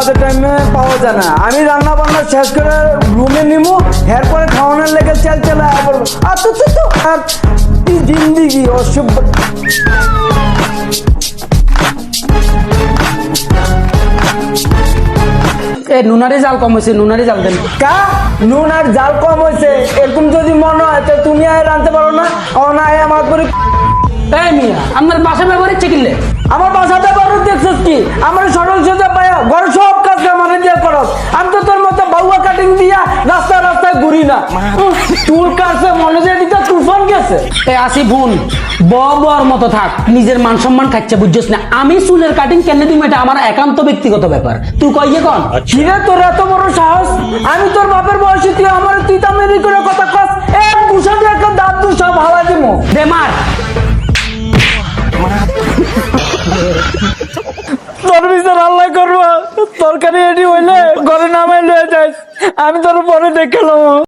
রাতের টাইমে পাওয়া যায় না। আমি রান্না বান্না শেষ করে রুমে নিমু, এরপরে খাওয়ানোর লেগে চাল চালা বলবো আচ্ছা তো আর কি জিন্দিগি অসভ্য। নুনারি জাল কম হয়েছে, নুনারি জাল দেন। কা নুন আর জাল কম হয়েছে এরকম যদি মনে হয় তো তুমি আর রাঁধতে পারো না? আমার করে এই মিয়া আপনার বাসা ব্যবহার ইচ্ছে কিনলে আমার বাসাতে বারো দেখছিস কি আমার সরল সোজা পায়া ঘর সব কাজ মানে দিয়ে করস। আমি তো তোর মতো বাউয়া কাটিং দিয়া রাস্তায় রাস্তায় ঘুরি না। চুল কাটছে মনে যায় দিতে তুফান গেছে। এই আসি বোন বর মতো থাক, নিজের মান সম্মান খাচ্ছে বুঝছিস না। আমি চুলের কাটিং কেন দিব এটা আমার একান্ত ব্যক্তিগত ব্যাপার, তুই কইয়ে কন। কিরে তোর এত বড় সাহস? আমি তোর বাপের বয়সে তুই আমার তুই তামেরি করে কথা কস। এক গুছা দিয়ে একটা দাঁত দু সব হালা দিমু দে মার। তোর বিচার আল্লাহ করবো। তরকারি এটি হইলে ঘরে নামাই লয়ে যাস, আমি তোর পরে দেখে নেবো।